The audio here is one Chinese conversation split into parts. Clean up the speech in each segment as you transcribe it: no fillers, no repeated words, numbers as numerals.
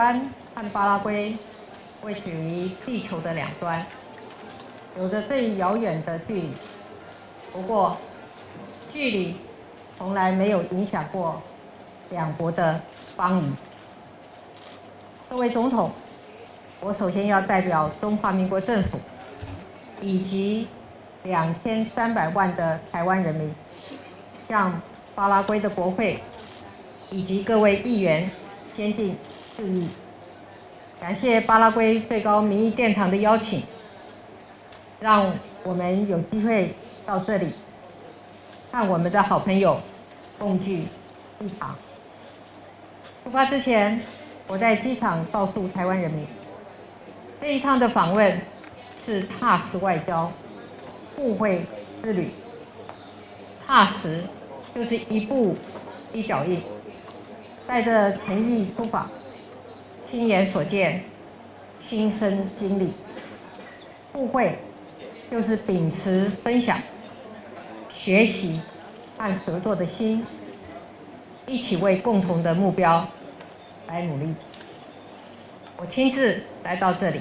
湾和巴拉圭位处于地球的两端，有着最遥远的距离。不过，距离从来没有影响过两国的邦谊。作为总统，我首先要代表中华民国政府以及2300万的台湾人民，向巴拉圭的国会以及各位议员先进致意。感谢巴拉圭最高民意殿堂的邀请，让我们有机会到这里，和我们的好朋友共聚一堂。出发之前，我在机场告诉台湾人民，这一趟的访问是踏实外交、互惠之旅。踏实就是一步一脚印，带着诚意出访，亲眼所见，亲身经历。互惠就是秉持分享、学习和合作的心，一起为共同的目标来努力。我亲自来到这里，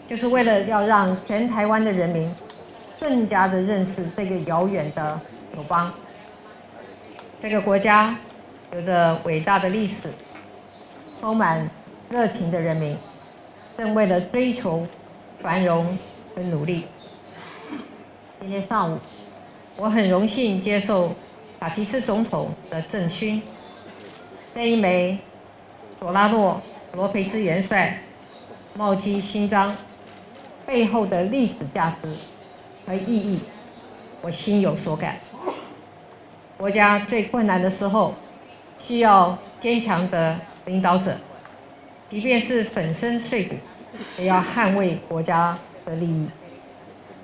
就是为了要让全台湾的人民更加的认识这个遥远的友邦。这个国家有着伟大的历史，充满热情的人民，正为了追求繁荣而努力。今天上午，我很荣幸接受卡提斯总统的赠勋。这一枚索拉诺·罗培兹元帅茂基勋章背后的历史价值和意义，我心有所感。国家最困难的时候，需要坚强的领导者，即便是粉身碎骨，也要捍卫国家的利益。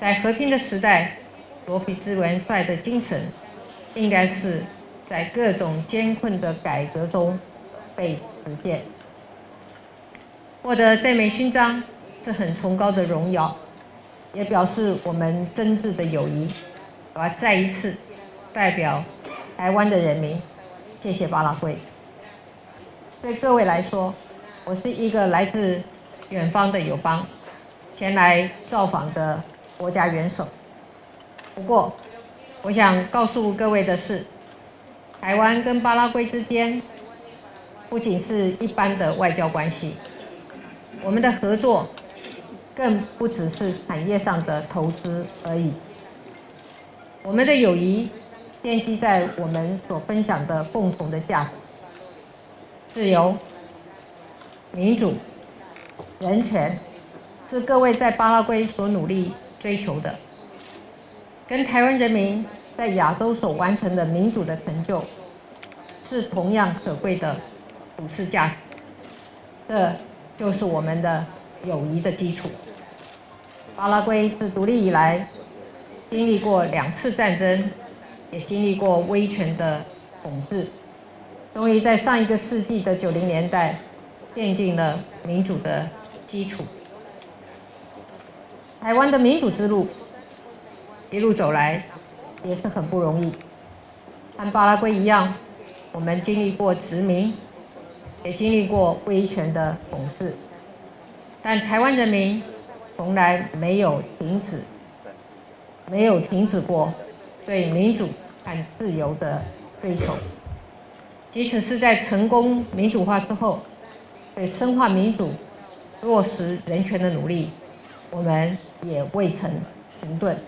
在和平的时代，罗培兹元帅的精神，应该是在各种艰困的改革中被实践。获得这枚勋章是很崇高的荣耀，也表示我们真挚的友谊。我要再一次代表台湾的人民，谢谢巴拉圭。对各位来说，我是一个来自远方的友邦，前来造访的国家元首。不过，我想告诉各位的是，台湾跟巴拉圭之间不仅是一般的外交关系，我们的合作更不只是产业上的投资而已。我们的友谊奠基在我们所分享的共同的价值：自由、民主、人权，是各位在巴拉圭所努力追求的。跟台湾人民在亚洲所完成的民主的成就，是同样可贵的普世价值。这就是我们的友谊的基础。巴拉圭自独立以来，经历过2次战争，也经历过威权的统治，终于在上一个世纪的90年代奠定了民主的基础。台湾的民主之路一路走来也是很不容易，和巴拉圭一样，我们经历过殖民，也经历过威权的统治，但台湾人民从来没有停止过对民主和自由的追求。即使是在成功民主化之后，对深化民主、落实人权的努力，我们也未曾停顿。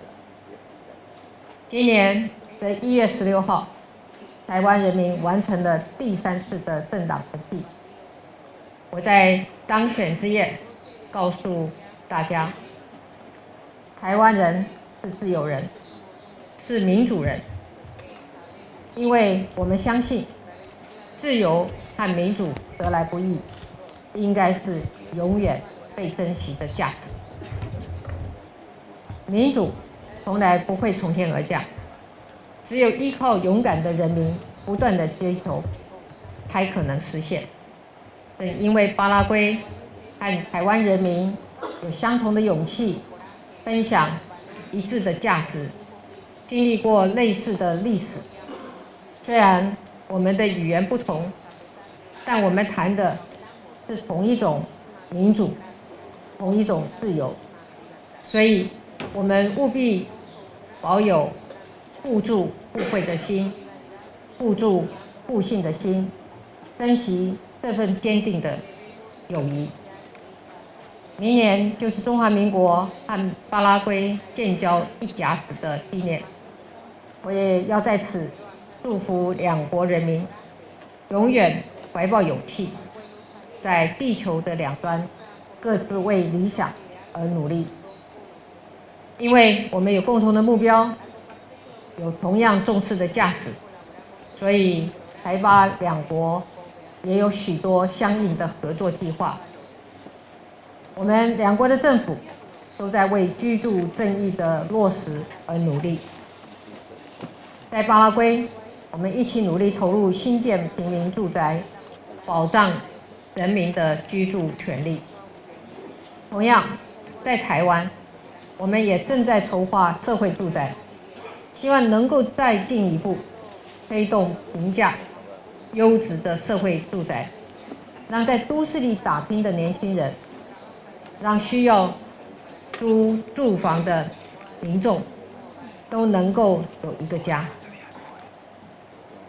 今年的1月16号，台湾人民完成了第3次的政党轮替。我在当选之夜告诉大家，台湾人是自由人，是民主人，因为我们相信，自由和民主得来不易，应该是永远被珍惜的价值。民主从来不会从天而降，只有依靠勇敢的人民不断的追求，才可能实现。正因为巴拉圭和台湾人民有相同的勇气，分享一致的价值，经历过类似的历史。虽然我们的语言不同，但我们谈的是同一种民主，同一种自由，所以我们务必保有互助互惠的心，互助互信的心，珍惜这份坚定的友谊。明年就是中华民国和巴拉圭建交1甲子的纪念，我也要在此祝福两国人民永远怀抱勇气，在地球的两端各自为理想而努力。因为我们有共同的目标，有同样重视的价值，所以台巴两国也有许多相应的合作计划。我们两国的政府都在为居住正义的落实而努力。在巴拉圭，我们一起努力投入新建平民住宅，保障人民的居住权利。同样，在台湾，我们也正在筹划社会住宅，希望能够再进一步推动平价、优质的社会住宅，让在都市里打拼的年轻人，让需要租住房的民众都能够有一个家。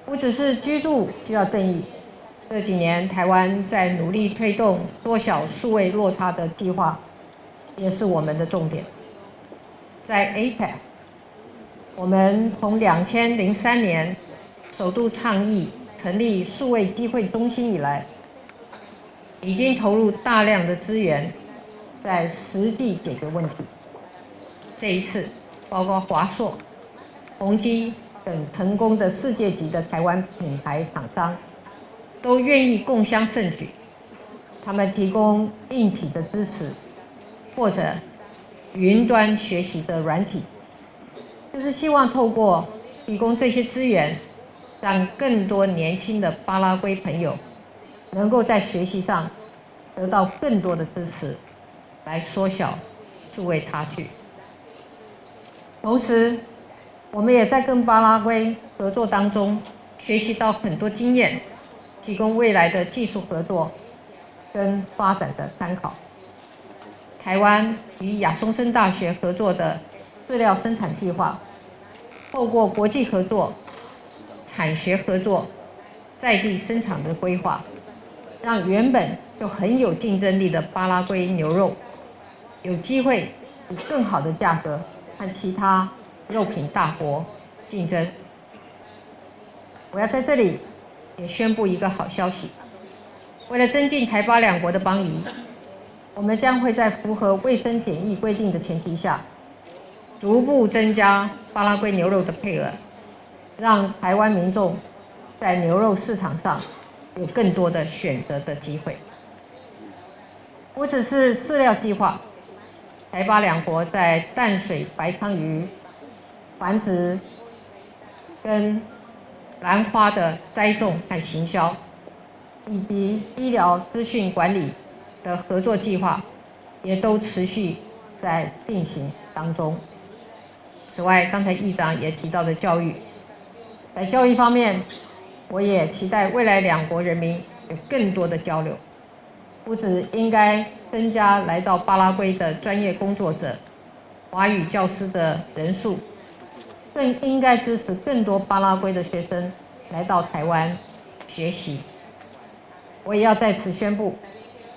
不只是居住需要正义，这几年台湾在努力推动缩小数位落差的计划，也是我们的重点。在 APEC， 我们从2003年首度倡议成立数位机会中心以来，已经投入大量的资源在实际解决问题。这一次，包括华硕、宏基等成功的世界级的台湾品牌厂商，都愿意共襄盛举。他们提供硬体的支持，或者云端学习的软体，就是希望透过提供这些资源，让更多年轻的巴拉圭朋友能够在学习上得到更多的支持，来缩小数位差距。同时，我们也在跟巴拉圭合作当中学习到很多经验，提供未来的技术合作跟发展的参考。台湾与亚松森大学合作的饲料生产计划，透过国际合作、产学合作、在地生产的规划，让原本就很有竞争力的巴拉圭牛肉有机会以更好的价格和其他肉品大国竞争。我要在这里也宣布一个好消息，为了增进台巴两国的邦谊，我们将会在符合卫生检疫规定的前提下，逐步增加巴拉圭牛肉的配额，让台湾民众在牛肉市场上有更多的选择的机会。不只是饲料计划，台巴两国在淡水白鲳鱼繁殖跟兰花的栽种和行销，以及医疗资讯管理的合作计划，也都持续在进行当中。此外，刚才议长也提到的教育，在教育方面，我也期待未来两国人民有更多的交流，不只应该增加来到巴拉圭的专业工作者、华语教师的人数，更应该支持更多巴拉圭的学生来到台湾学习。我也要在此宣布，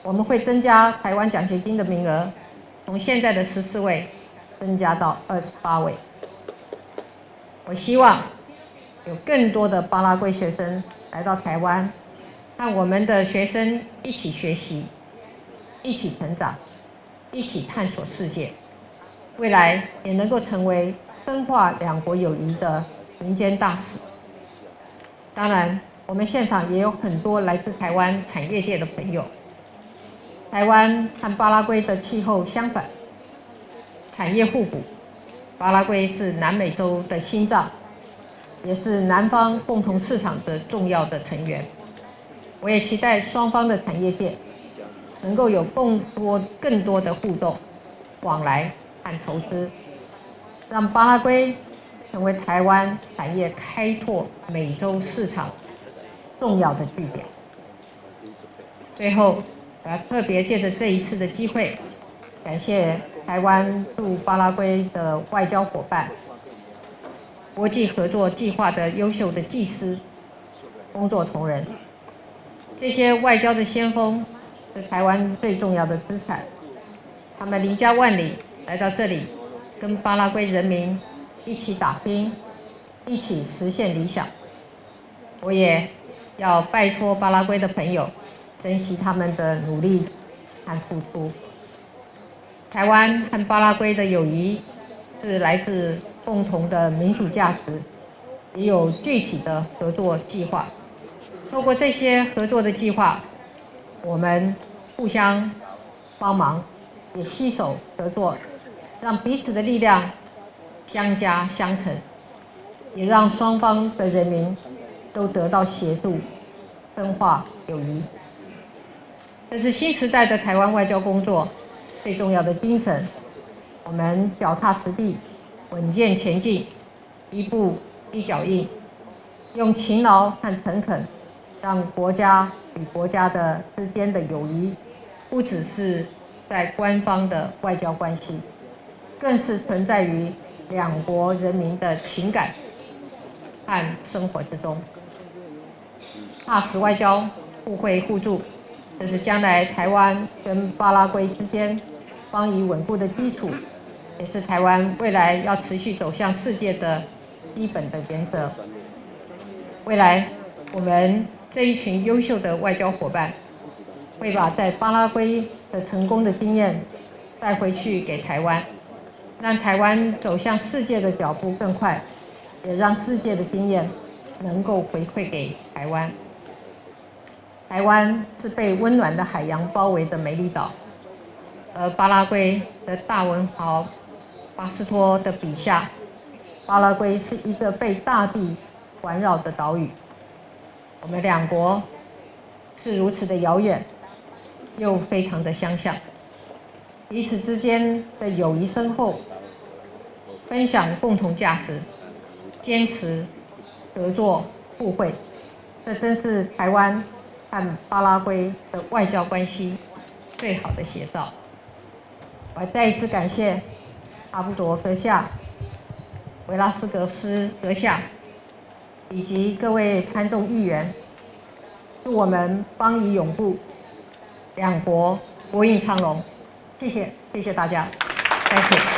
我们会增加台湾奖学金的名额，从现在的14位增加到28位。我希望有更多的巴拉圭学生来到台湾，和我们的学生一起学习，一起成长，一起探索世界，未来也能够成为深化两国友谊的民间大使。当然，我们现场也有很多来自台湾产业界的朋友。台湾和巴拉圭的气候相反，产业互补。巴拉圭是南美洲的心脏，也是南方共同市场的重要的成员。我也期待双方的产业界能够有更多的互动、往来和投资，让巴拉圭成为台湾产业开拓美洲市场重要的据点。最后，我要特别借着这一次的机会，感谢台湾驻巴拉圭的外交伙伴、国际合作计划的优秀的技师、工作同仁。这些外交的先锋是台湾最重要的资产，他们离家万里来到这里，跟巴拉圭人民一起打拼，一起实现理想。我也要拜托巴拉圭的朋友，珍惜他们的努力和付出。台湾和巴拉圭的友谊是来自共同的民主价值，也有具体的合作计划。透过这些合作的计划，我们互相帮忙，也携手合作，让彼此的力量相加相乘，也让双方的人民都得到协助，深化友谊。这是新时代的台湾外交工作最重要的精神。我们脚踏实地，稳健前进，一步一脚印，用勤劳和诚恳，让国家与国家之间的友谊，不只是在官方的外交关系，更是存在于两国人民的情感和生活之中。踏实外交，互惠互助，这是将来台湾跟巴拉圭之间方以稳固的基础，也是台湾未来要持续走向世界的基本的原则。未来，我们这一群优秀的外交伙伴，会把在巴拉圭的成功的经验带回去给台湾，让台湾走向世界的脚步更快，也让世界的经验能够回馈给台湾。台湾是被温暖的海洋包围的美丽岛，而巴拉圭的大文豪巴斯托的笔下，巴拉圭是一个被大地环绕的岛屿。我们两国是如此的遥远，又非常的相像，彼此之间的友谊深厚，分享共同价值，坚持合作互惠，这真是台湾和巴拉圭的外交关系最好的写照。我再一次感谢阿布多阁下、维拉斯格斯阁下以及各位参众议员，祝我们邦谊永固，两国国运昌隆。谢谢，谢谢大家，Thank you。